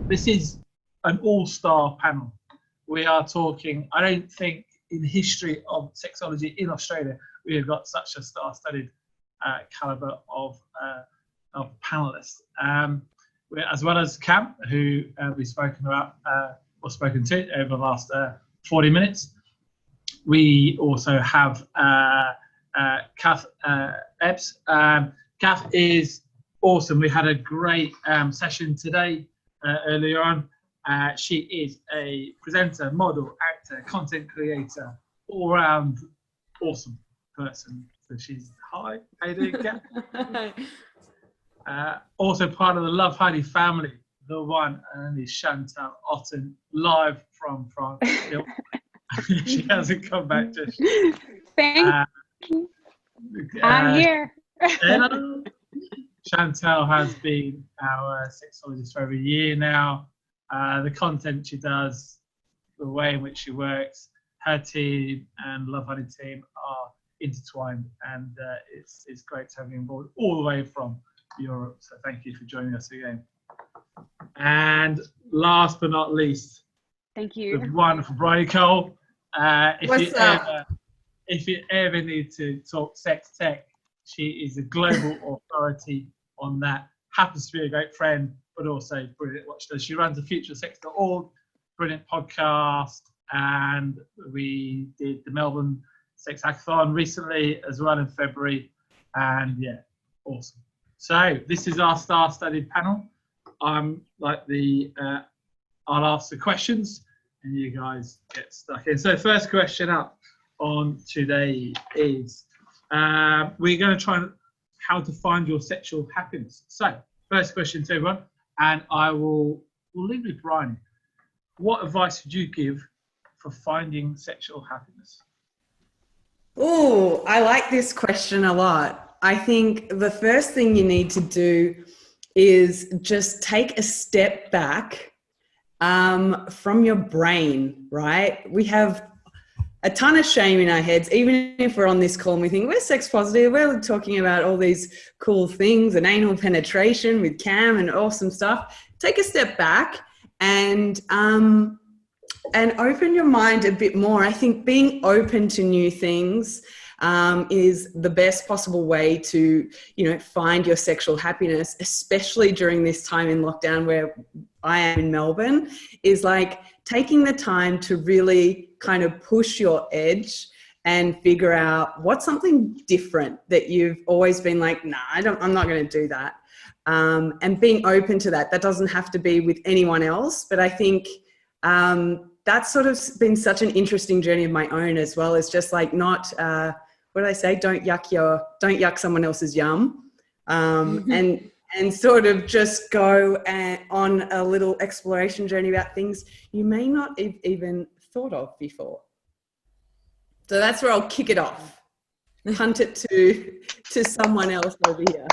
This is an all-star panel. We are talking, I don't think in the history of sexology in Australia, we have got such a star-studded caliber of panelists. As well as Cam, who we've spoken about or spoken to over the last 40 minutes. We also have Kath Ebbs. Kath is awesome. We had a great session today earlier on. She is a presenter, model, actor, content creator, all-round awesome person. So she's, hi, how you doing, Kath? Also part of the Lovehoney family, the one and only Chantelle Otten, live from France. She hasn't come back just yet. Thank you. I'm here. Chantelle has been our sexologist for over a year now. The content she does, the way in which she works, her team and Lovehoney team are intertwined, and it's great to have you on board all the way from Europe. So thank you for joining us again. And last but not least, thank you. The wonderful Bryony. If you ever need to talk sex tech, she is a global authority on that. Happens to be a great friend, but also brilliant what she does. She runs the futureofsex.org, brilliant podcast, and we did the Melbourne Sex Hackathon recently as well in February, and yeah, awesome. So this is our star-studded panel. I'll ask the questions and you guys get stuck in. So first question up on today is we're going to try and how to find your sexual happiness. So first question to everyone, and we'll leave with Bryony. What advice would you give for finding sexual happiness? Oh, I like this question a lot. I think the first thing you need to do is just take a step back from your brain, right? We have a ton of shame in our heads, even if we're on this call and we think we're sex positive, we're talking about all these cool things and anal penetration with Cam and awesome stuff. Take a step back and open your mind a bit more. I think being open to new things is the best possible way to, find your sexual happiness, especially during this time in lockdown where I am in Melbourne, is like taking the time to really kind of push your edge and figure out what's something different that you've always been like, nah, I'm not going to do that. And being open to that. That doesn't have to be with anyone else, but I think that's sort of been such an interesting journey of my own as well. It's just like not, what do they say? Don't yuck someone else's yum. And sort of just go on a little exploration journey about things you may not even thought of before. So that's where I'll kick it off. Hunt it to someone else over here.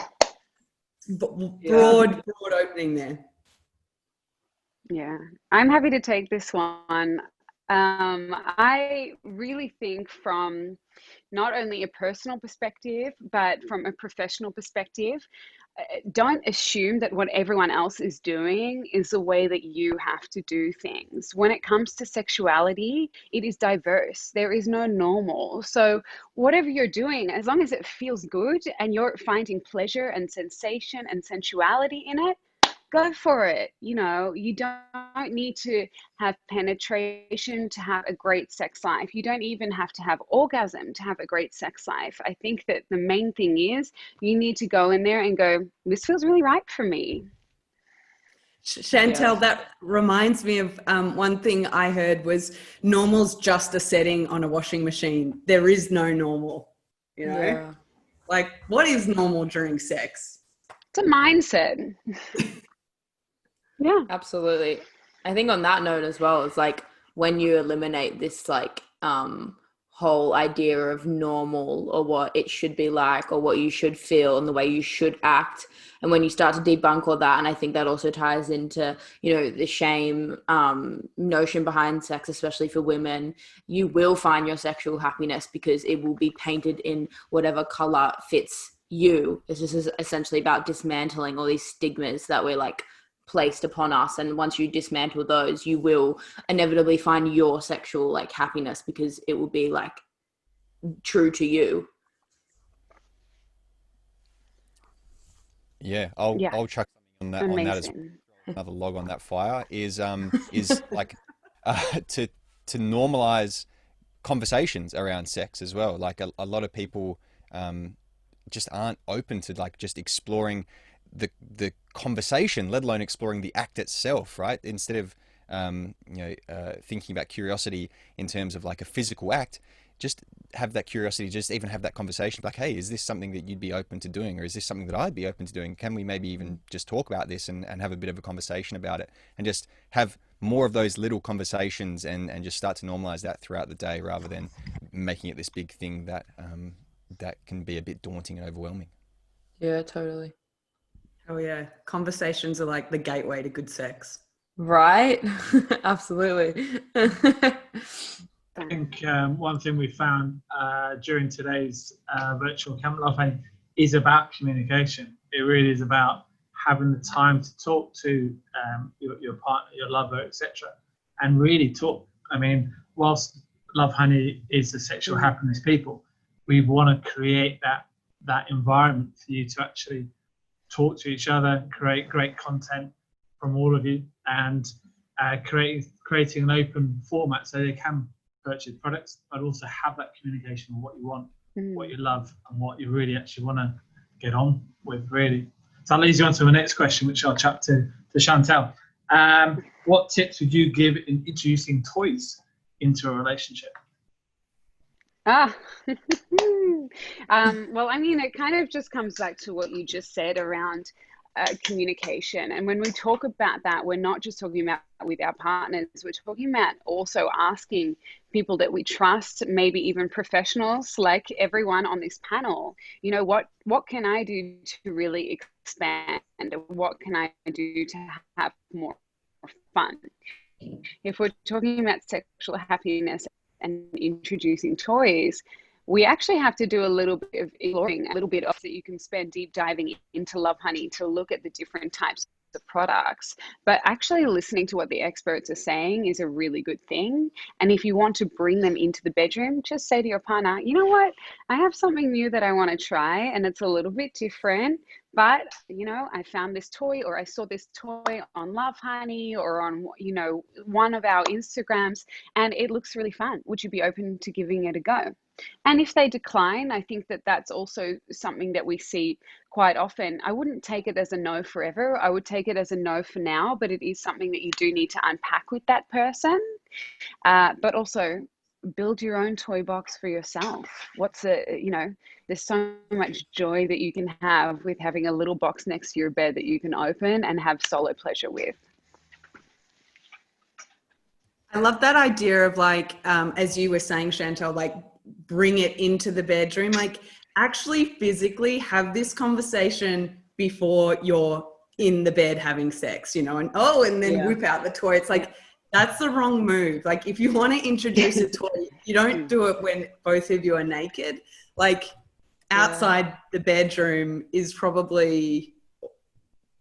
Broad opening there. Yeah, I'm happy to take this one. I really think from not only a personal perspective, but from a professional perspective, don't assume that what everyone else is doing is the way that you have to do things. When it comes to sexuality, it is diverse. There is no normal. So whatever you're doing, as long as it feels good and you're finding pleasure and sensation and sensuality in it, go for it. You don't need to have penetration to have a great sex life. You don't even have to have orgasm to have a great sex life. I think that the main thing is you need to go in there and go, this feels really right for me. Chantelle, that reminds me of one thing I heard was normal's just a setting on a washing machine. There is no normal, Yeah. Like what is normal during sex? It's a mindset. Yeah, Absolutely. I think on that note as well, it's like when you eliminate this like whole idea of normal or what it should be like or what you should feel and the way you should act, and when you start to debunk all that, and I think that also ties into the shame notion behind sex, especially for women, you will find your sexual happiness because it will be painted in whatever color fits you. This is essentially about dismantling all these stigmas that we're like placed upon us, and once you dismantle those, you will inevitably find your sexual like happiness, because it will be like true to you. Yeah, I'll chuck something on that as well. Amazing. Another log on that fire is like to normalize conversations around sex as well. Like a lot of people just aren't open to like just exploring the conversation, let alone exploring the act itself, right? Instead of thinking about curiosity in terms of like a physical act, just have that curiosity, just even have that conversation, like, hey, is this something that you'd be open to doing, or is this something that I'd be open to doing? Can we maybe even just talk about this and have a bit of a conversation about it, and just have more of those little conversations and just start to normalize that throughout the day, rather than making it this big thing that that can be a bit daunting and overwhelming. Yeah, totally. Oh yeah, conversations are like the gateway to good sex. Right. Absolutely. I think one thing we found during today's virtual camp Lovehoney is about communication. It really is about having the time to talk to your partner, your lover, etc., and really talk. I mean, whilst Lovehoney is a sexual happiness people, we want to create that environment for you to actually talk to each other, create great content from all of you, and creating an open format so they can purchase products, but also have that communication of what you want, what you love, and what you really actually want to get on with, really. So that leads you on to the next question, which I'll chat to Chantelle. What tips would you give in introducing toys into a relationship? Well, I mean, it kind of just comes back to what you just said around communication. And when we talk about that, we're not just talking about with our partners, we're talking about also asking people that we trust, maybe even professionals like everyone on this panel, you know, what can I do to really expand? What can I do to have more fun? If we're talking about sexual happiness and introducing toys, we actually have to do a little bit of exploring, a little bit of that you can spend deep diving into Lovehoney to look at the different types of products. But actually listening to what the experts are saying is a really good thing. And if you want to bring them into the bedroom, just say to your partner, you know what, I have something new that I want to try, and it's a little bit different, but you know, I found this toy, or I saw this toy on Lovehoney or on, you know, one of our Instagrams, and it looks really fun. Would you be open to giving it a go? And if they decline, I think that that's also something that we see quite often. I wouldn't take it as a no forever. I would take it as a no for now, but it is something that you do need to unpack with that person. But also build your own toy box for yourself. There's so much joy that you can have with having a little box next to your bed that you can open and have solo pleasure with. I love that idea of like, as you were saying, Chantelle, like bring it into the bedroom, like actually physically have this conversation before you're in the bed having sex, you know, and then whip out the toy. It's like, that's the wrong move. Like if you want to introduce a toy, you don't do it when both of you are naked. Like outside the bedroom is probably,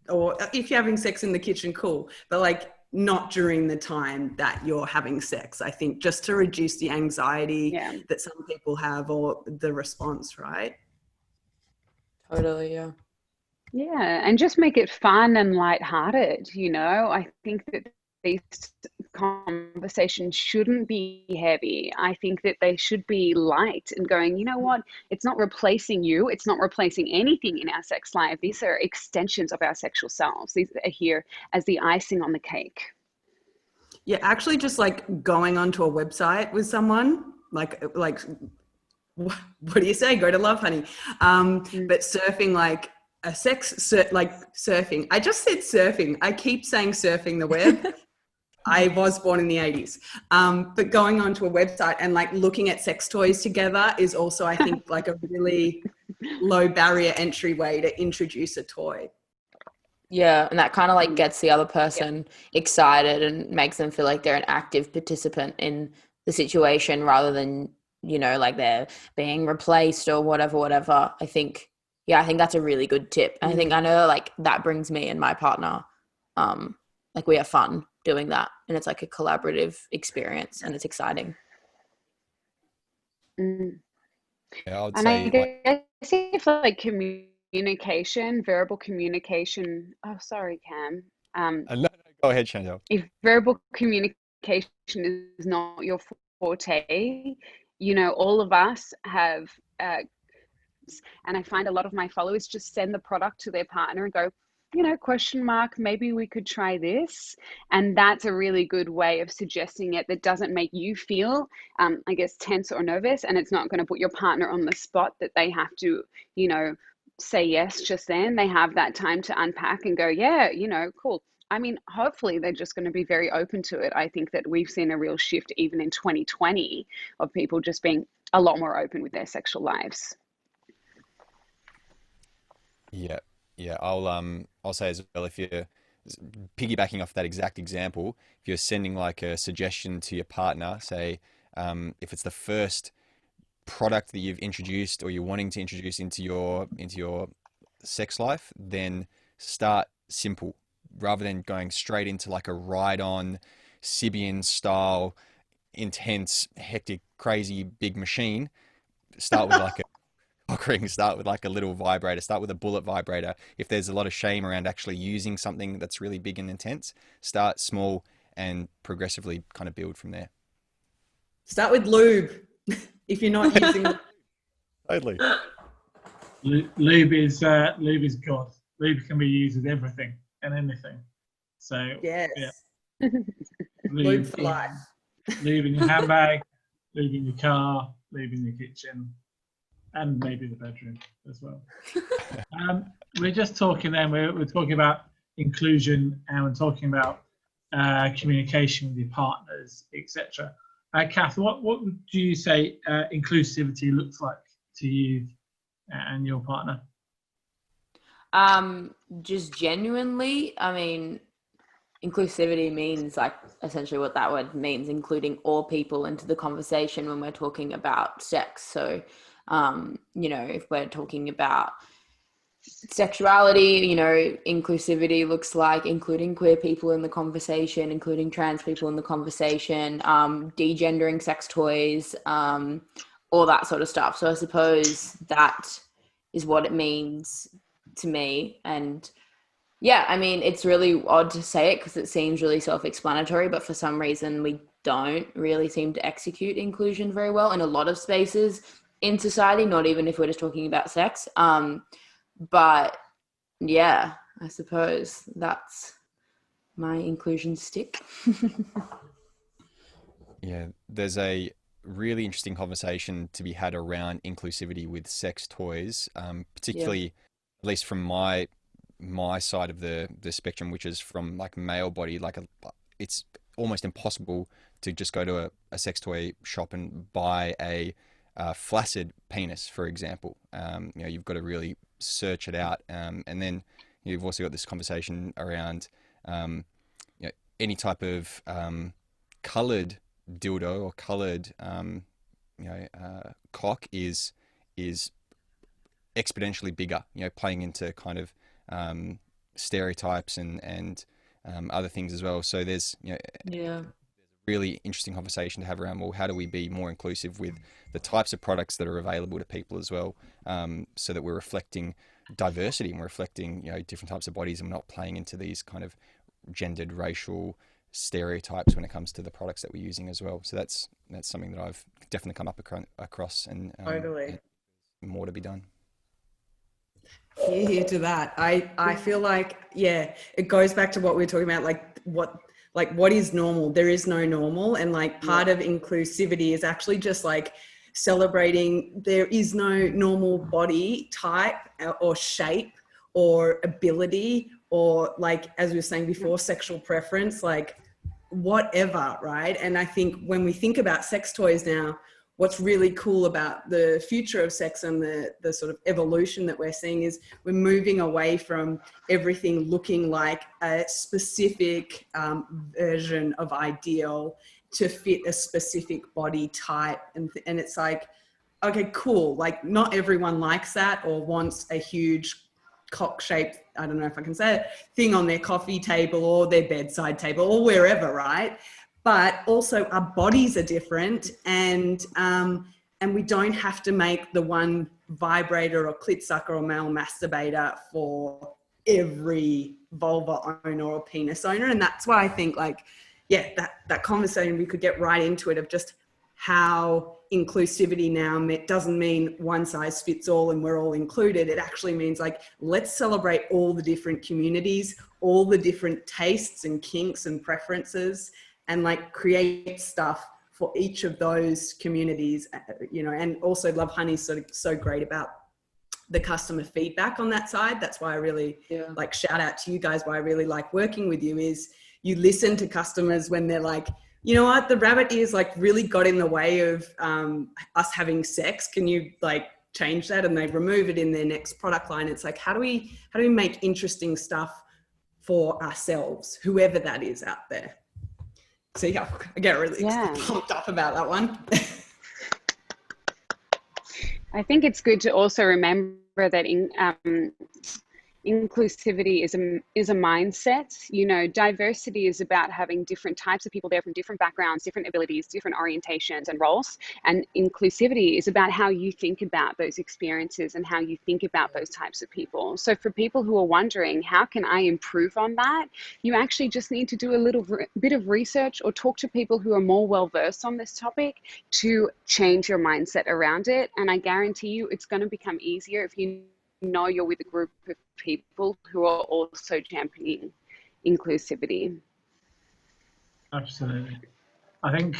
or if you're having sex in the kitchen, cool. But like not during the time that you're having sex, I think, just to reduce the anxiety that some people have, or the response, right? Totally, yeah. Yeah, and just make it fun and lighthearted, you know. I think that these conversations shouldn't be heavy. I think that they should be light and going, you know what, it's not replacing you, it's not replacing anything in our sex life. These are extensions of our sexual selves. These are here as the icing on the cake. Yeah, actually just like going onto a website with someone, like what do you say? Go to Lovehoney. But surfing, like surfing. I just said surfing. I keep saying surfing the web. I was born in the 80s. But going onto a website and like looking at sex toys together is also, I think, like a really low barrier entry way to introduce a toy. Yeah, and that kind of like gets the other person excited and makes them feel like they're an active participant in the situation, rather than, you know, like they're being replaced or whatever. I think that's a really good tip. And I know like that brings me and my partner like we have fun doing that, and it's like a collaborative experience, and it's exciting. Mm. Yeah, I would And say like I guess if like communication, verbal communication. Oh, sorry, Cam. no, go ahead, Chantelle. If verbal communication is not your forte, you know, all of us have, and I find a lot of my followers just send the product to their partner and go, you know, question mark, maybe we could try this. And that's a really good way of suggesting it that doesn't make you feel, I guess, tense or nervous. And it's not going to put your partner on the spot that they have to, you know, say yes just then. They have that time to unpack and go, yeah, you know, cool. I mean, hopefully they're just going to be very open to it. I think that we've seen a real shift even in 2020 of people just being a lot more open with their sexual lives. Yeah, yeah. I'll say as well, if you're piggybacking off that exact example, if you're sending like a suggestion to your partner, say, if it's the first product that you've introduced or you're wanting to introduce into your sex life, then start simple rather than going straight into like a ride-on Sibian style, intense, hectic, crazy big machine. Start with like a cock ring, start with like a little vibrator, start with a bullet vibrator. If there's a lot of shame around actually using something that's really big and intense, start small and progressively kind of build from there. Start with lube if you're not using. Totally. Lube is God. Lube can be used with everything and anything. So Yes. yeah, Lube for life. Lube in your handbag, lube in your car, lube in your kitchen, and maybe the bedroom as well. We're just talking then. We're talking about inclusion, and we're talking about communication with your partners, etc. Kath, what do you say inclusivity looks like to you and your partner? Just genuinely, I mean, inclusivity means like essentially what that word means, including all people into the conversation when we're talking about sex. So, you know, if we're talking about sexuality, you know, inclusivity looks like including queer people in the conversation, including trans people in the conversation, degendering sex toys, all that sort of stuff. So I suppose that is what it means to me. And yeah, I mean, it's really odd to say it because it seems really self-explanatory, but for some reason we don't really seem to execute inclusion very well in a lot of spaces in society, not even if we're just talking about sex. But yeah, I suppose that's my inclusion stick. Yeah, there's a really interesting conversation to be had around inclusivity with sex toys, particularly, at least from my side of the spectrum, which is from like male body. Like it's almost impossible to just go to a sex toy shop and buy a flaccid penis, for example. You know, you've got to really search it out, and then you've also got this conversation around you know, any type of coloured dildo or coloured cock is exponentially bigger, you know, playing into kind of stereotypes and other things as well. So there's, you know, really interesting conversation to have around, well, how do we be more inclusive with the types of products that are available to people as well, so that we're reflecting diversity and we're reflecting, you know, different types of bodies, and we're not playing into these kind of gendered, racial stereotypes when it comes to the products that we're using as well. So that's something that I've definitely come up across, and Totally. and more to be done. Here to that. I feel like, yeah, it goes back to what we were talking about, what is normal. There is no normal, and like part of inclusivity is actually just like celebrating there is no normal body type or shape or ability, or like, as we were saying before, sexual preference, like whatever, right? And I think when we think about sex toys now, what's really cool about the future of sex and the sort of evolution that we're seeing is we're moving away from everything looking like a specific version of ideal to fit a specific body type. And it's like, okay, cool. Like not everyone likes that or wants a huge cock-shaped, I don't know if I can say it, thing on their coffee table or their bedside table or wherever, right? But also our bodies are different, and we don't have to make the one vibrator or clit sucker or male masturbator for every vulva owner or penis owner. And that's why I think, like, yeah, that conversation, we could get right into it, of just how inclusivity now doesn't mean one size fits all and we're all included. It actually means, like, let's celebrate all the different communities, all the different tastes and kinks and preferences, and like create stuff for each of those communities, you know. And also Lovehoney's sort of so great about the customer feedback on that side. That's why I really like, shout out to you guys, why I really like working with you, is you listen to customers when they're like, you know what, the rabbit ears like really got in the way of us having sex. Can you like change that? And they remove it in their next product line. It's like, how do we make interesting stuff for ourselves, whoever that is out there? So yeah, I get really pumped up about that one. I think it's good to also remember that inclusivity is a mindset. You know, diversity is about having different types of people there from different backgrounds, different abilities, different orientations and roles. And inclusivity is about how you think about those experiences and how you think about those types of people. So for people who are wondering, how can I improve on that? You actually just need to do a little bit of research or talk to people who are more well-versed on this topic to change your mindset around it. And I guarantee you it's going to become easier if you know you're with a group of people who are also championing inclusivity. Absolutely. I think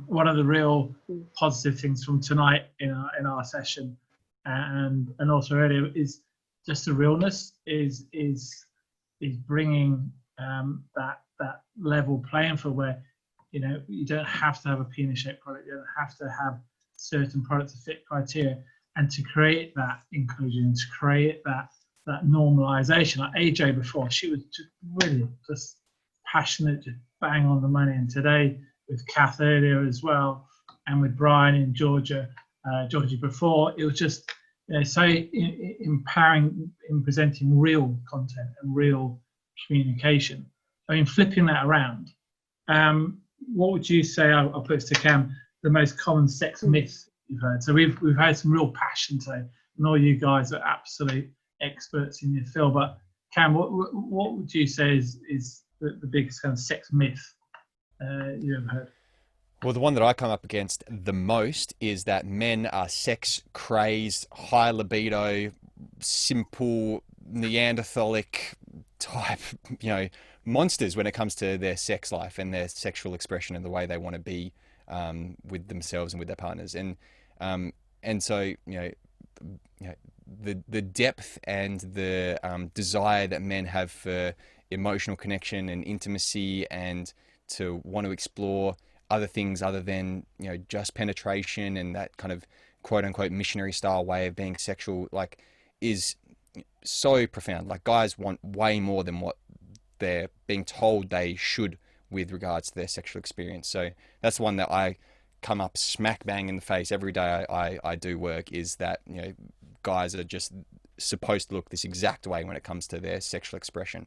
one of the real positive things from tonight in our session and also earlier is just the realness, is bringing that level playing field where, you know, you don't have to have a penis-shaped product, you don't have to have certain products to fit criteria. And to create that inclusion, to create that normalization. Like AJ before, she was just really just passionate, just bang on the money. And today with Kath earlier as well, and with Bryony and Georgie before, it was just, you know, so empowering in presenting real content and real communication. I mean, flipping that around, what would you say? I'll put this to Cam. The most common sex myth you've heard. So we've had some real passion today, and all you guys are absolute experts in your field. But Cam, what would you say is the biggest kind of sex myth you ever heard? Well, the one that I come up against the most is that men are sex crazed, high libido, simple, Neanderthalic type, you know, monsters when it comes to their sex life and their sexual expression and the way they want to be with themselves and with their partners. And so, you know, the depth and the desire that men have for emotional connection and intimacy, and to want to explore other things other than, you know, just penetration and that kind of quote unquote missionary style way of being sexual, like, is so profound. Like, guys want way more than what they're being told they should with regards to their sexual experience. So that's the one that I come up smack bang in the face every day I do work, is that, you know, guys are just supposed to look this exact way when it comes to their sexual expression.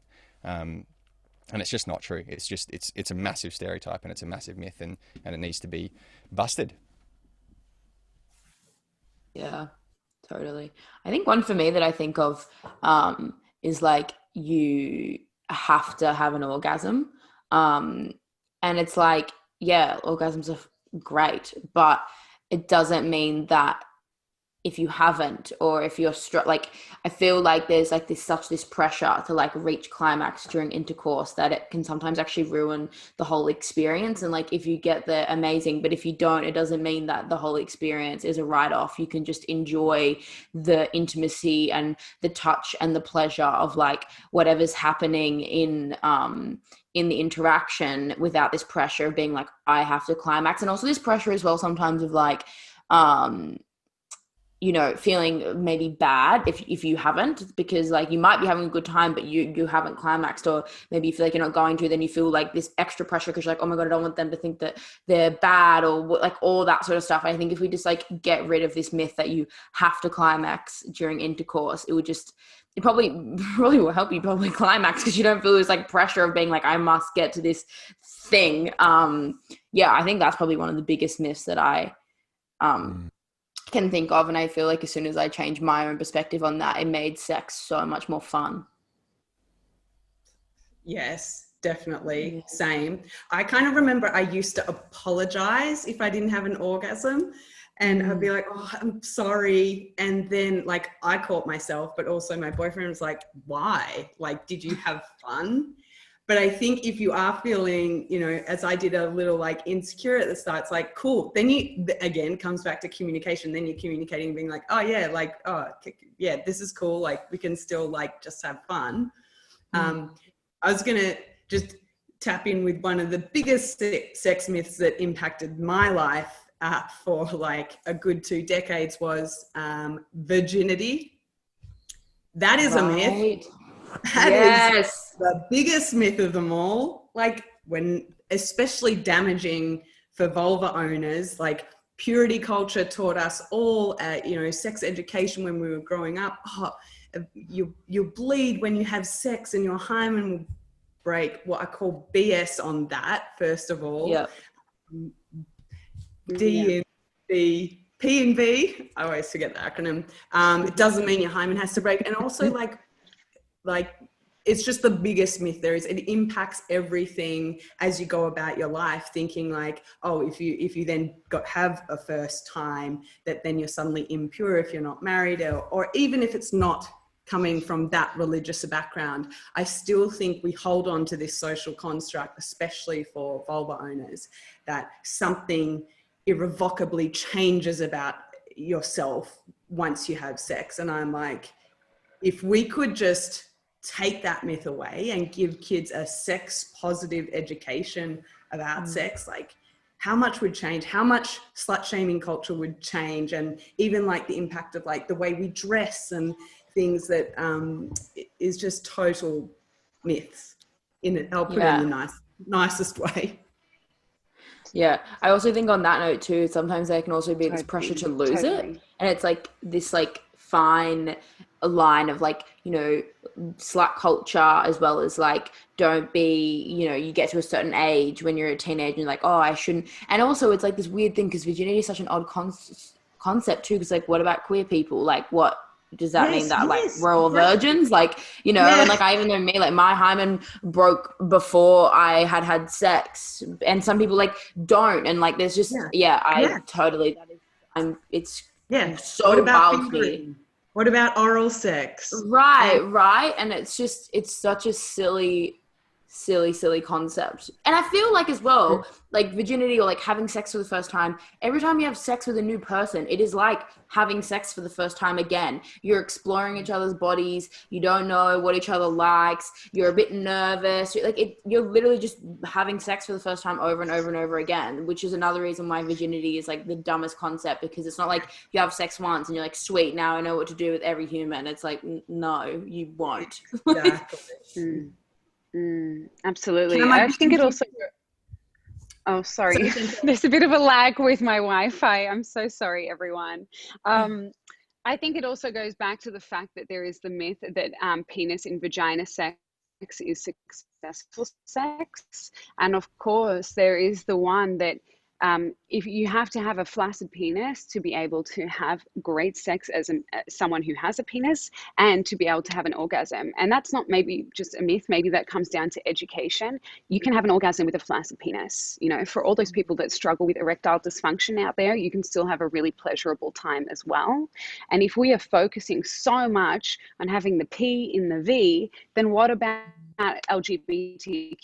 And it's just not true. It's just, it's a massive stereotype and it's a massive myth, and it needs to be busted. Yeah, totally. I think one for me that I think of is like, you have to have an orgasm. And it's like, yeah, orgasms are great, but it doesn't mean that if you haven't, or if you're like, I feel like there's like this pressure to like reach climax during intercourse, that it can sometimes actually ruin the whole experience. And like, if you get there, amazing, but if you don't, it doesn't mean that the whole experience is a write-off. You can just enjoy the intimacy and the touch and the pleasure of like whatever's happening in the interaction, without this pressure of being like, I have to climax. And also this pressure as well sometimes of like, you know, feeling maybe bad if you haven't, because like you might be having a good time, but you haven't climaxed, or maybe you feel like you're not going to, then you feel like this extra pressure because you're like, oh my God, I don't want them to think that they're bad, or like all that sort of stuff. I think if we just like get rid of this myth that you have to climax during intercourse, it would just it probably will help you probably climax, because you don't feel this like pressure of being like, I must get to this thing. Yeah, I think that's probably one of the biggest myths that I can think of. And I feel like as soon as I changed my own perspective on that, it made sex so much more fun. Yes, definitely. Yeah. Same. I kind of remember I used to apologize if I didn't have an orgasm. And I'd be like, oh, I'm sorry. And then like I caught myself, but also my boyfriend was like, why? Like, did you have fun? But I think if you are feeling, you know, as I did, a little like insecure at the start, it's like, cool. Then you, again, comes back to communication. Then you're communicating, being like, oh yeah, like, oh yeah, this is cool. Like we can still like just have fun. I was going to just tap in with one of the biggest sex myths that impacted my life for like a good 2 decades was virginity. That is a myth. That is the biggest myth of them all. Like when, especially damaging for vulva owners, like purity culture taught us all, you know, sex education when we were growing up. Oh, you bleed when you have sex and your hymen will break. What I call BS on that, first of all. Yeah. P and V, I always forget the acronym. It doesn't mean your hymen has to break. And also like it's just the biggest myth there is. It impacts everything as you go about your life, thinking like, oh, if you then have a first time, that then you're suddenly impure if you're not married, or even if it's not coming from that religious background. I still think we hold on to this social construct, especially for vulva owners, that something irrevocably changes about yourself once you have sex. And I'm like, if we could just take that myth away and give kids a sex positive education about sex, like how much would change, how much slut shaming culture would change, and even like the impact of like the way we dress and things that is just total myths in it. I'll put it in the nicest way. Yeah, I also think on that note too, sometimes there can also be this pressure to lose it, and it's like this like fine line of like, you know, slut culture, as well as like, don't be, you know, you get to a certain age when you're a teenager and like, oh, I shouldn't. And also it's like this weird thing, because virginity is such an odd concept too, because like, what about queer people? Like, what does that mean, that like we're all virgins, like, you know? And like, I even know me, like my hymen broke before I had sex, and some people like don't, and like there's just totally, that is, it's so wild to me. What about oral sex? Right. And it's just, it's such a silly concept. And I feel like as well, like virginity or like having sex for the first time, every time you have sex with a new person, it is like having sex for the first time again. You're exploring each other's bodies. You don't know what each other likes. You're a bit nervous. You're literally just having sex for the first time over and over and over again, which is another reason why virginity is like the dumbest concept, because it's not like you have sex once and you're like, sweet, now I know what to do with every human. It's like, no, you won't. Exactly. Absolutely. I think it also, oh, sorry. There's a bit of a lag with my Wi-Fi. I'm so sorry, everyone. I think it also goes back to the fact that there is the myth that penis in vagina sex is successful sex. And of course, there is the one that if you have to have a flaccid penis to be able to have great sex as someone who has a penis, and to be able to have an orgasm. And that's not maybe just a myth, maybe that comes down to education. You can have an orgasm with a flaccid penis. You know, for all those people that struggle with erectile dysfunction out there, you can still have a really pleasurable time as well. And if we are focusing so much on having the P in the V, then what about LGBTQI?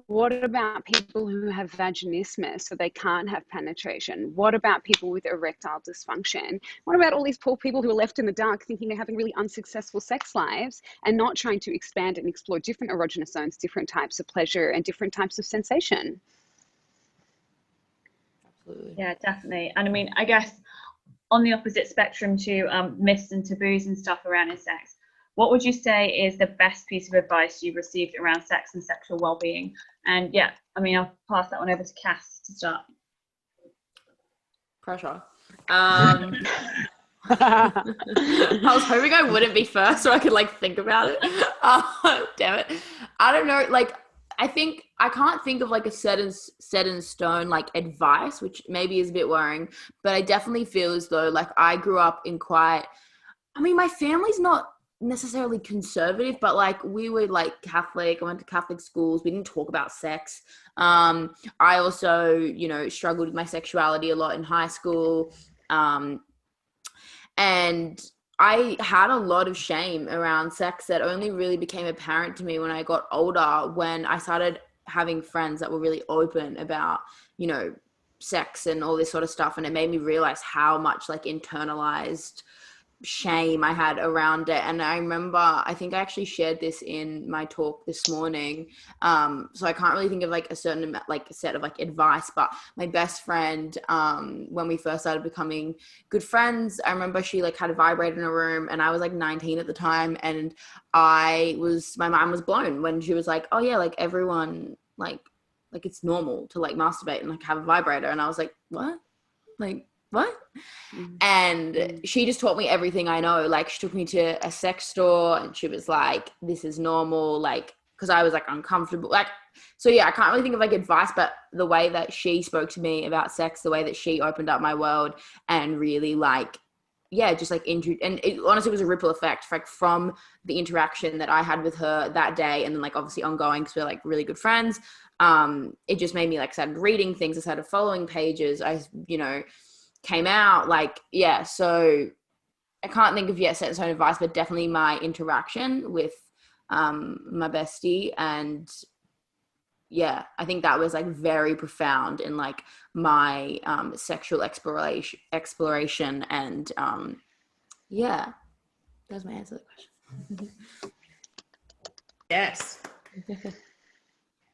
What about people who have vaginismus, so they can't have penetration? What about people with erectile dysfunction? What about all these poor people who are left in the dark thinking they're having really unsuccessful sex lives and not trying to expand and explore different erogenous zones, different types of pleasure and different types of sensation? Absolutely. Yeah, definitely. And I mean, I guess on the opposite spectrum to myths and taboos and stuff around sex, what would you say is the best piece of advice you've received around sex and sexual well-being? And yeah, I mean, I'll pass that one over to Kath to start. Pressure. I was hoping I wouldn't be first so I could like think about it. Damn it. I don't know. Like, I think I can't think of like a set in stone like advice, which maybe is a bit worrying, but I definitely feel as though like I grew up in quite, I mean, my family's not necessarily conservative, but like we were like Catholic. I went to Catholic schools. We didn't talk about sex. I also, you know, struggled with my sexuality a lot in high school. And I had a lot of shame around sex that only really became apparent to me when I got older, when I started having friends that were really open about, you know, sex and all this sort of stuff. And it made me realize how much like internalized shame I had around it. And I remember, I think I actually shared this in my talk this morning. So I can't really think of like a certain like set of like advice, but my best friend, when we first started becoming good friends, I remember she like had a vibrator in her room, and I was like 19 at the time, and my mind was blown when she was like, oh yeah, like everyone like it's normal to like masturbate and like have a vibrator. And I was like, what? Like, what? And she just taught me everything I know. Like, she took me to a sex store and she was like, this is normal, like, because I was like uncomfortable, like, so yeah, I can't really think of like advice, but the way that she spoke to me about sex, the way that she opened up my world and really like, yeah, just like and it honestly was a ripple effect, like from the interaction that I had with her that day, and then like obviously ongoing because we're like really good friends. It just made me like started reading things, I started following pages, I, you know, came out, like, yeah. So I can't think of set in stone advice, but definitely my interaction with my bestie, and yeah, I think that was like very profound in like my sexual exploration and yeah, that's my answer to the question. Yes.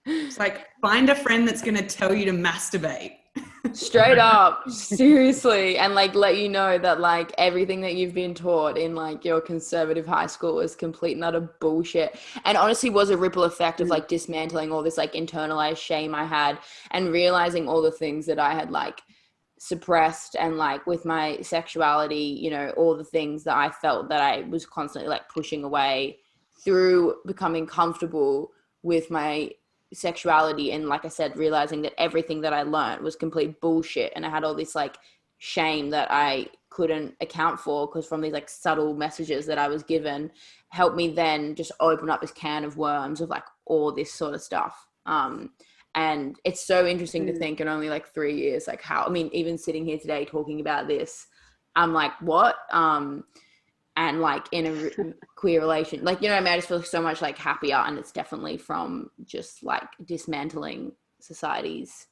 It's like, find a friend that's going to tell you to masturbate. Straight up, seriously, and like let you know that like everything that you've been taught in like your conservative high school is complete and utter bullshit, and honestly was a ripple effect of like dismantling all this like internalized shame I had, and realizing all the things that I had like suppressed, and like with my sexuality, you know, all the things that I felt that I was constantly like pushing away through becoming comfortable with my sexuality. And like I said, realizing that everything that I learned was complete bullshit, and I had all this like shame that I couldn't account for because from these like subtle messages that I was given, helped me then just open up this can of worms of like all this sort of stuff. And it's so interesting to think in only like 3 years, like how, I mean, even sitting here today talking about this, I'm like, what? And like in a queer relation, like, you know what I mean? I just feel so much like happier, and it's definitely from just like dismantling society's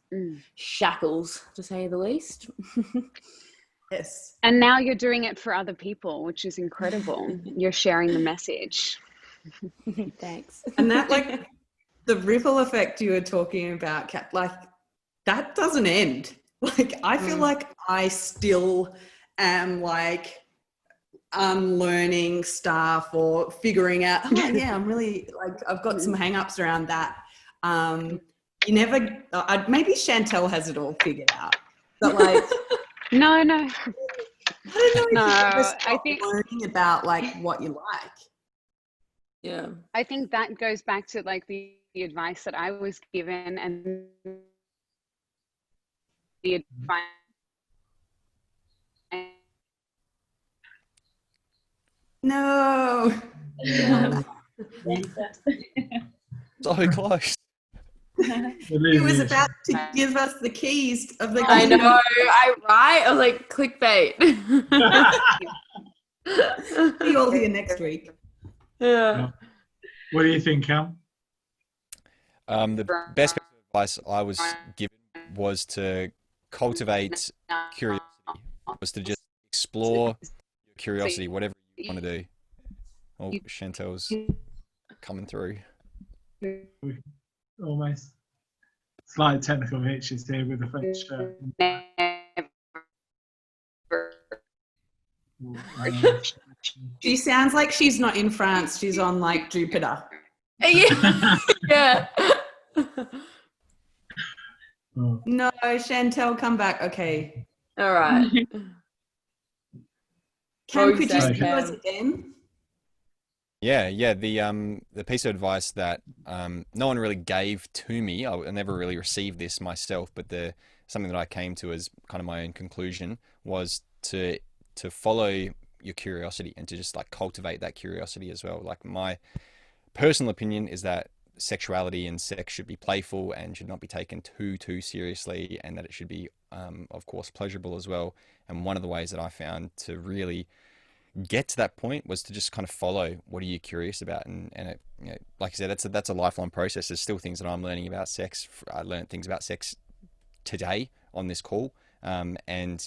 shackles, to say the least. Yes. And now you're doing it for other people, which is incredible. You're sharing the message. Thanks. And that like the ripple effect you were talking about, Kat, like that doesn't end. Like I feel like I still am like unlearning stuff or figuring out, oh yeah, I'm really like, I've got some hang-ups around that. You never, maybe Chantelle has it all figured out, but like, No. I don't know if No, you ever I stop think learning about like what you like. Yeah. I think that goes back to like the advice that I was given, and the advice. No. So close. It was about to give us the keys of the I know, kingdom. I was like, clickbait. See you all here next week. Yeah. What do you think, Cam? The best piece of advice I was given was to cultivate curiosity, was to just explore your curiosity, whatever you want to do. Oh, Chantelle's coming through. Almost. Slight technical hitches here with the French. She sounds like she's not in France. She's on like Jupiter. Yeah. Yeah. No, Chantelle, come back. Okay. All right. Cam, could you Process, speak to us Cam. again? Yeah. The piece of advice that no one really gave to me, I never really received this myself, but something that I came to as kind of my own conclusion was to follow your curiosity and to just like cultivate that curiosity as well. Like my personal opinion is that sexuality and sex should be playful and should not be taken too seriously, and that it should be of course pleasurable as well. And one of the ways that I found to really get to that point was to just kind of follow what are you curious about, and it, like I said, that's a lifelong process. There's still things that I'm learning about sex. I learned things about sex today on this call, and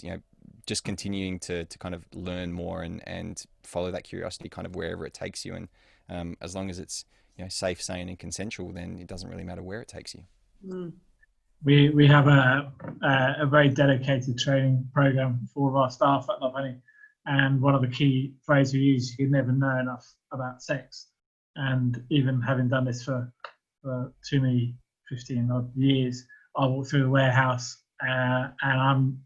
just continuing to kind of learn more and follow that curiosity kind of wherever it takes you. And as long as it's safe, sane, and consensual, then it doesn't really matter where it takes you. Mm. We have a very dedicated training program for all of our staff at Lovehoney, and one of the key phrases we use: you can never know enough about sex. And even having done this for too many 15 odd years, I walk through the warehouse and I'm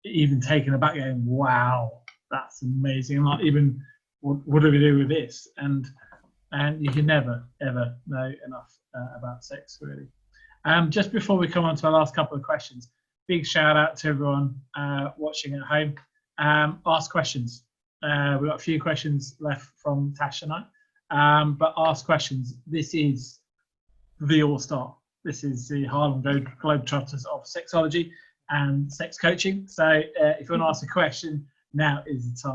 even taken aback, going, "Wow, that's amazing!" I'm not even, what do we do with this? And you can never ever know enough about sex, really. Just before we come on to our last couple of questions, big shout out to everyone watching at home. Ask questions. We've got a few questions left from Tash and I, but ask questions. This is the All-Star. This is the Harlem Globetrotters of sexology and sex coaching. So if you want to ask a question, now is the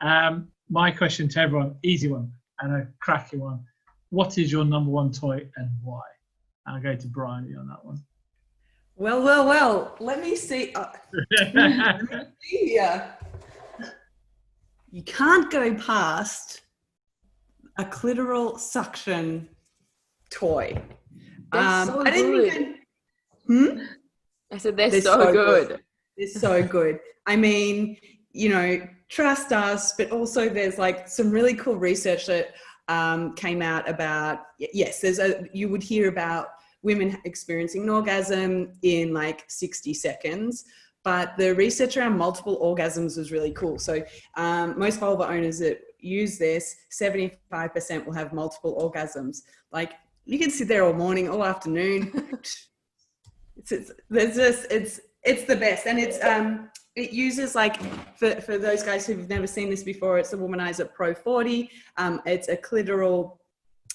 time. My question to everyone, easy one and a cracking one. What is your number one toy and why? I'll go to Bryony on that one. Well. Let me see. Let me see here. You can't go past a clitoral suction toy. They're so I didn't good. even. I said they're so good. They're so good. I mean, trust us, but also there's like some really cool research that came out about, yes, you would hear about women experiencing an orgasm in like 60 seconds, but the research around multiple orgasms was really cool. So most vulva owners that use this, 75% will have multiple orgasms. Like you can sit there all morning, all afternoon. It's the best. And it uses, like, for those guys who've never seen this before, it's the Womanizer Pro 40. It's a clitoral,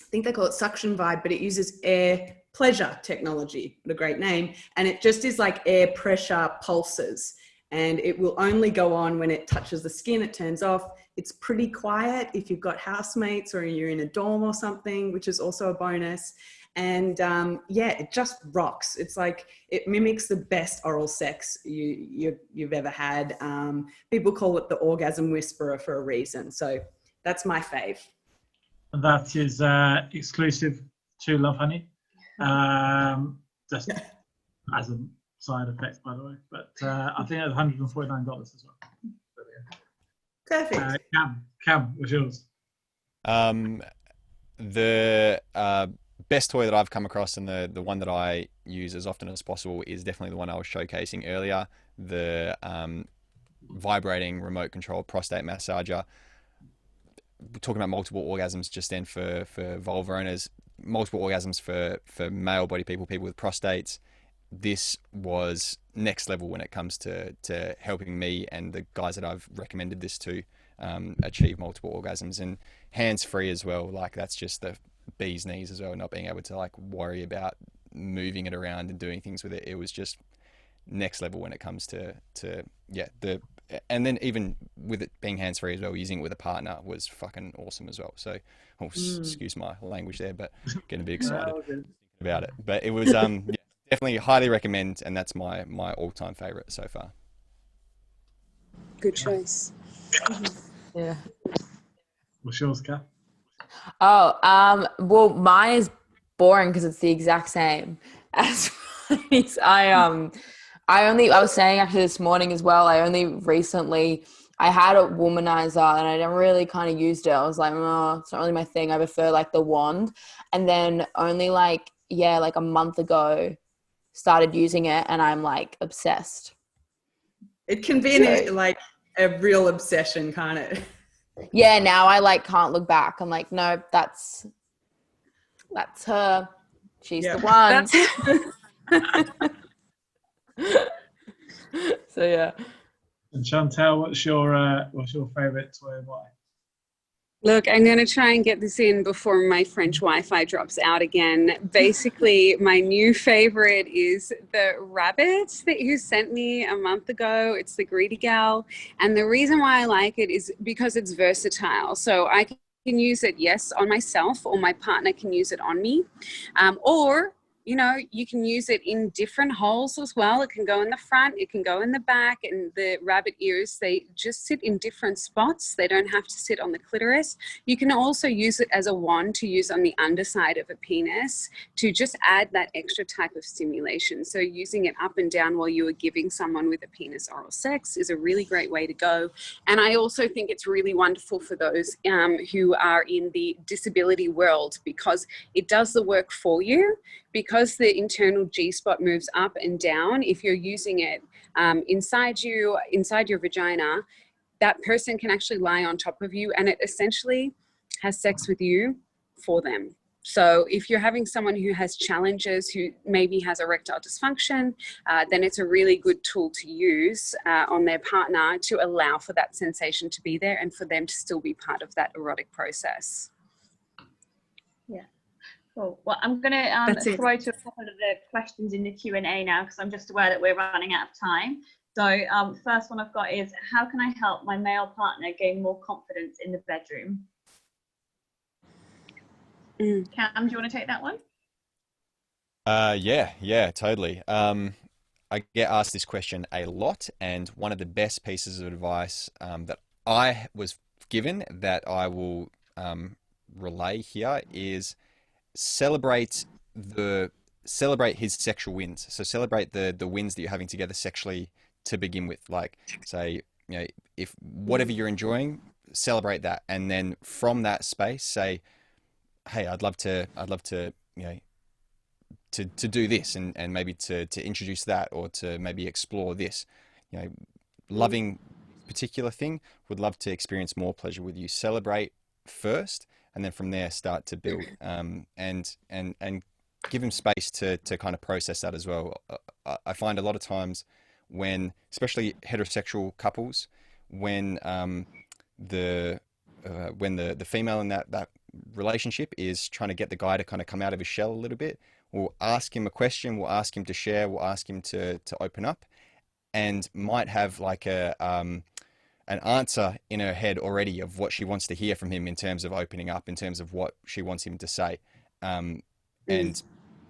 I think they call it suction vibe, but it uses air pleasure technology. What a great name. And it just is like air pressure pulses, and it will only go on when it touches the skin. It turns off. It's pretty quiet if you've got housemates or you're in a dorm or something, which is also a bonus. And it just rocks. It's like, it mimics the best oral sex you've ever had. People call it the orgasm whisperer for a reason. So that's my fave. That is exclusive to Lovehoney. Just as a side effect, by the way. But I think it's $149 as well. Perfect. Cam, what's yours? The best toy that I've come across, and the one that I use as often as possible, is definitely the one I was showcasing earlier, the vibrating remote control prostate massager. We're talking about multiple orgasms just then for vulva owners, multiple orgasms for male body people with prostates. This was next level when it comes to helping me and the guys that I've recommended this to achieve multiple orgasms, and hands-free as well. Like, that's just the bee's knees as well, not being able to like worry about moving it around and doing things with it. It was just next level when it comes to and then even with it being hands-free as well, using it with a partner was fucking awesome as well. So excuse my language there, but getting a bit excited about it. But it was definitely highly recommend, and that's my all-time favorite so far. Good choice. Yeah. What's yours, Kath? Oh, well, mine is boring because it's the exact same as Bryony's. I was saying actually this morning as well, I only recently, I had a womanizer and I never really kind of used it. I was like, oh, it's not really my thing. I prefer like the wand. And then only like a month ago started using it, and I'm like obsessed. It can be like a real obsession, can't it? Yeah, now I like can't look back. I'm like, no, that's her. She's Yeah. the one. So yeah. And Chantelle, what's your favourite toy and why? Look, I'm going to try and get this in before my French Wi-Fi drops out again. Basically, my new favorite is the rabbit that you sent me a month ago. It's the Greedy Gal. And the reason why I like it is because it's versatile. So I can use it, yes, on myself, or my partner can use it on me. Or you can use it in different holes as well. It can go in the front, it can go in the back, and the rabbit ears, they just sit in different spots. They don't have to sit on the clitoris. You can also use it as a wand to use on the underside of a penis to just add that extra type of stimulation. So using it up and down while you are giving someone with a penis oral sex is a really great way to go. And I also think it's really wonderful for those who are in the disability world, because it does the work for you. Because the internal G-spot moves up and down, if you're using it inside your vagina, that person can actually lie on top of you, and it essentially has sex with you for them. So if you're having someone who has challenges, who maybe has erectile dysfunction, then it's a really good tool to use on their partner to allow for that sensation to be there and for them to still be part of that erotic process. Yeah. Cool. Well, I'm going to throw to a couple of the questions in the Q&A now, because I'm just aware that we're running out of time. So first one I've got is, how can I help my male partner gain more confidence in the bedroom? Cam, do you want to take that one? Yeah, totally. I get asked this question a lot, and one of the best pieces of advice that I was given that I will relay here is celebrate his sexual wins. So celebrate the wins that you're having together sexually to begin with. Like, say, if whatever you're enjoying, celebrate that, and then from that space say, hey, I'd love to to do this, and maybe to introduce that, or to maybe explore this. Loving particular thing, would love to experience more pleasure with you. Celebrate first, and then from there start to build, and give him space to kind of process that as well. I find a lot of times when, especially heterosexual couples, when the female in that relationship is trying to get the guy to kind of come out of his shell a little bit, we'll ask him a question, we'll ask him to share, we'll ask him to open up, and might have like an answer in her head already of what she wants to hear from him in terms of opening up, in terms of what she wants him to say. And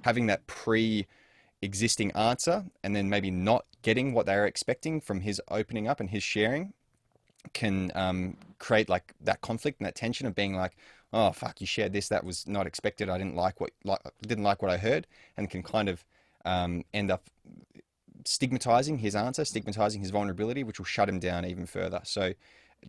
having that pre-existing answer, and then maybe not getting what they're expecting from his opening up and his sharing, can create like that conflict and that tension of being like, oh fuck, you shared this, that was not expected, I didn't like what I heard, and can kind of end up stigmatizing his answer, stigmatizing his vulnerability, which will shut him down even further. So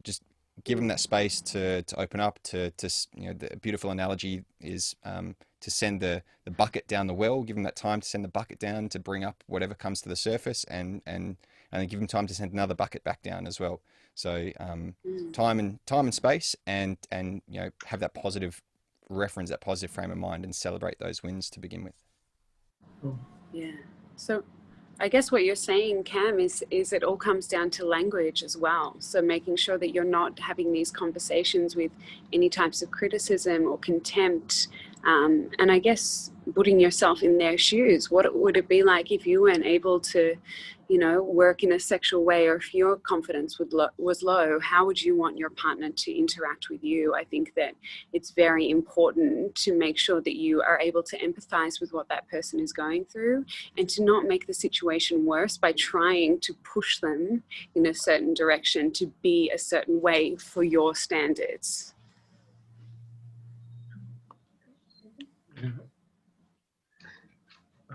just give him that space to open up, to the beautiful analogy is to send the bucket down the well. Give him that time to send the bucket down, to bring up whatever comes to the surface, and then give him time to send another bucket back down as well. So time and space, and have that positive reference, that positive frame of mind, and celebrate those wins to begin with. Cool. Yeah. So I guess what you're saying, Cam, is it all comes down to language as well. So making sure that you're not having these conversations with any types of criticism or contempt. And I guess putting yourself in their shoes. What would it be like if you weren't able to, work in a sexual way, or if your confidence was low? How would you want your partner to interact with you? I think that it's very important to make sure that you are able to empathize with what that person is going through, and to not make the situation worse by trying to push them in a certain direction to be a certain way for your standards.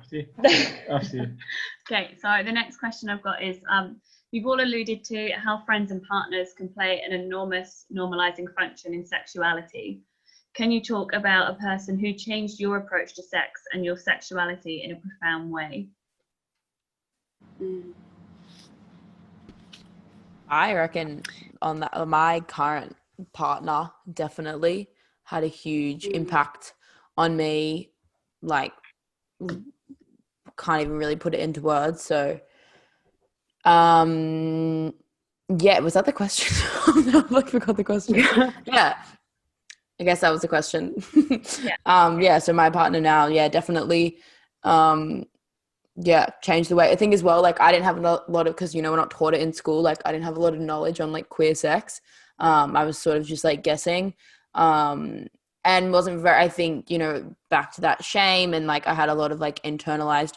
After you. Okay, so the next question I've got is, you've all alluded to how friends and partners can play an enormous normalizing function in sexuality. Can you talk about a person who changed your approach to sex and your sexuality in a profound way? I reckon on my current partner definitely had a huge impact on me. Like, can't even really put it into words. So, yeah, was that the question? I forgot the question. Yeah, I guess that was the question. Yeah. So my partner now, definitely, changed the way I think as well. Like, I didn't have a lot of, because, we're not taught it in school. Like, I didn't have a lot of knowledge on like queer sex. I was sort of just like guessing, and wasn't very, I think, back to that shame, and like I had a lot of like internalized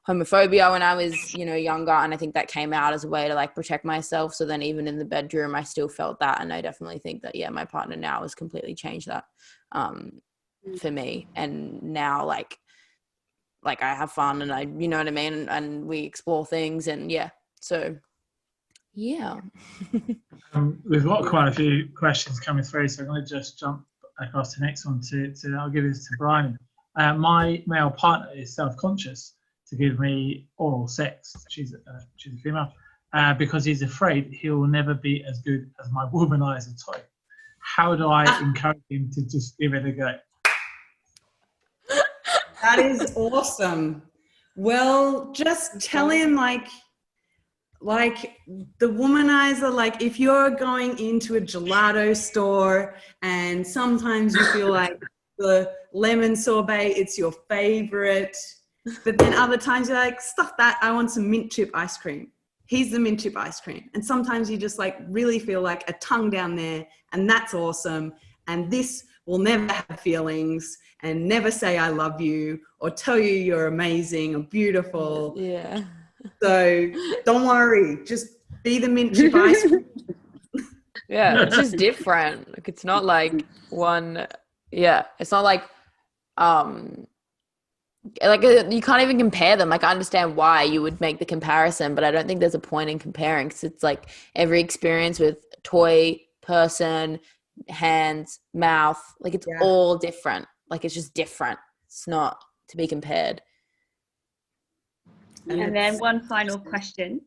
homophobia when I was, younger, and I think that came out as a way to like protect myself. So then even in the bedroom, I still felt that, and I definitely think that my partner now has completely changed that for me. And now like I have fun, and I, you know what I mean, and we explore things, and so we've got quite a few questions coming through, so I'm going to just jump across to the next one. I'll give this to Bryony. My male partner is self-conscious to give me oral sex. She's a female, because he's afraid he'll never be as good as my womanizer toy. How do I encourage him to just give it a go? That is awesome. Well, just tell him like the womanizer, like if you're going into a gelato store and sometimes you feel like the lemon sorbet, it's your favorite, but then other times you're like, stuff that, I want some mint chip ice cream. Here's the mint chip ice cream. And sometimes you just like really feel like a tongue down there, and that's awesome. And this will never have feelings and never say I love you or tell you you're amazing or beautiful. Yeah. So don't worry, just be the mint chip ice cream. Yeah, it's just different. Like, it's not like one. Yeah, it's not like you can't even compare them. Like, I understand why you would make the comparison, but I don't think there's a point in comparing, because it's like every experience with toy, person, hands, mouth, like it's all different. Like, it's just different. It's not to be compared. And then one final question.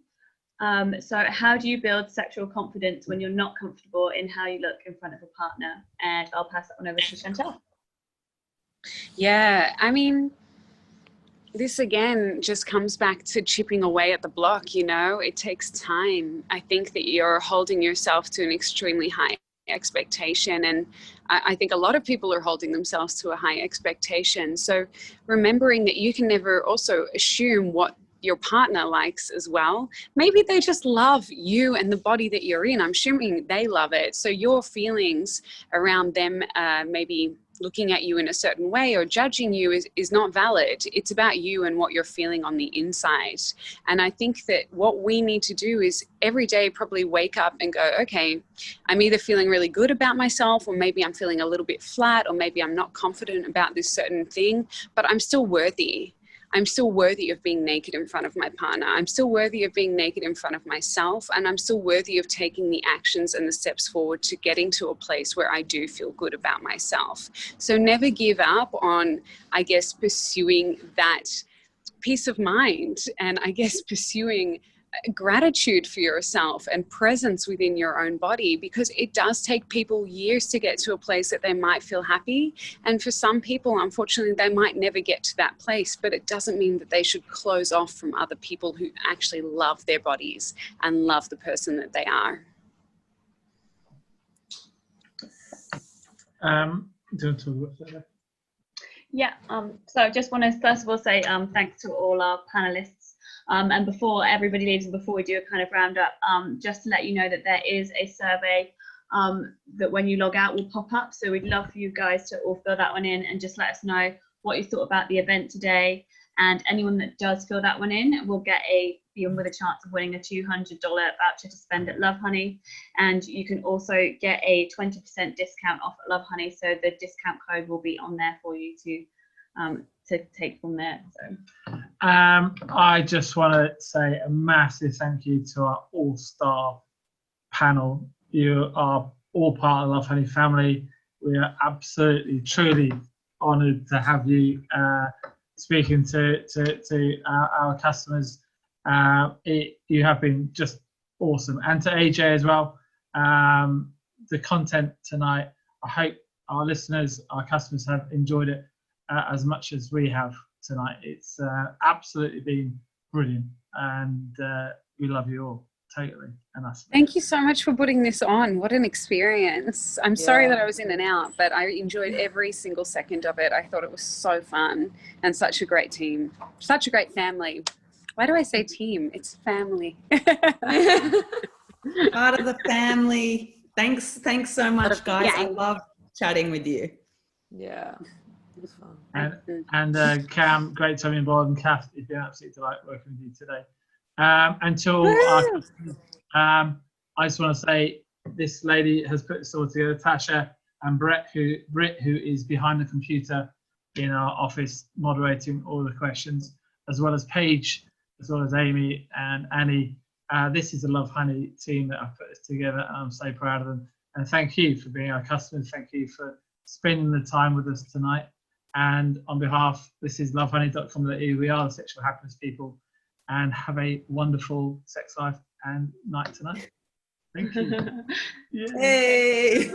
So how do you build sexual confidence when you're not comfortable in how you look in front of a partner? And I'll pass that one over to Chantelle. Yeah, I mean, this again just comes back to chipping away at the block, it takes time. I think that you're holding yourself to an extremely high expectation, and I think a lot of people are holding themselves to a high expectation. So remembering that you can never also assume what your partner likes as well. Maybe they just love you and the body that you're in. I'm assuming they love it. So your feelings around them maybe looking at you in a certain way or judging you is not valid. It's about you and what you're feeling on the inside. And I think that what we need to do is every day probably wake up and go, okay, I'm either feeling really good about myself, or maybe I'm feeling a little bit flat, or maybe I'm not confident about this certain thing, but I'm still worthy. I'm still worthy of being naked in front of my partner. I'm still worthy of being naked in front of myself. And I'm still worthy of taking the actions and the steps forward to getting to a place where I do feel good about myself. So never give up on, I guess, pursuing that peace of mind, and I guess pursuing gratitude for yourself and presence within your own body, because it does take people years to get to a place that they might feel happy. And for some people, unfortunately, they might never get to that place, but it doesn't mean that they should close off from other people who actually love their bodies and love the person that they are. Do you want to talk about that? Yeah, so I just want to first of all say thanks to all our panelists. And before everybody leaves, and before we do a kind of roundup, just to let you know that there is a survey that when you log out will pop up. So we'd love for you guys to all fill that one in and just let us know what you thought about the event today. And anyone that does fill that one in will get be in with a chance of winning a $200 voucher to spend at Lovehoney. And you can also get a 20% discount off at Lovehoney. So the discount code will be on there for you to take from there. So I just want to say a massive thank you to our all-star panel. You are all part of the Lovehoney family. We are absolutely, truly honoured to have you speaking to our customers. You have been just awesome, and to AJ as well. the content tonight. I hope our listeners, our customers have enjoyed it as much as we have tonight. It's absolutely been brilliant, and we love you all totally. And us. Thank you so much for putting this on. What an experience. I'm sorry Yeah. that I was in and out, but I enjoyed every single second of it. I thought it was so fun and such a great team, such a great family. Why do I say team? It's family. Part of the family. Thanks so much, guys. I gang. love chatting with you. Yeah, it was fun. And Cam, great to have you involved, and Kath, it's been an absolute delight working with you today. Until our customers, I just want to say this lady has put this all together, Tasha, and Britt, who is behind the computer in our office moderating all the questions, as well as Paige, as well as Amy and Annie. This is the Lovehoney team that I've put this together, and I'm so proud of them. And thank you for being our customers. Thank you for spending the time with us tonight. And on behalf, this is lovehoney.com.au. We are the sexual happiness people, and have a wonderful sex life and night tonight. Thank you. Hey.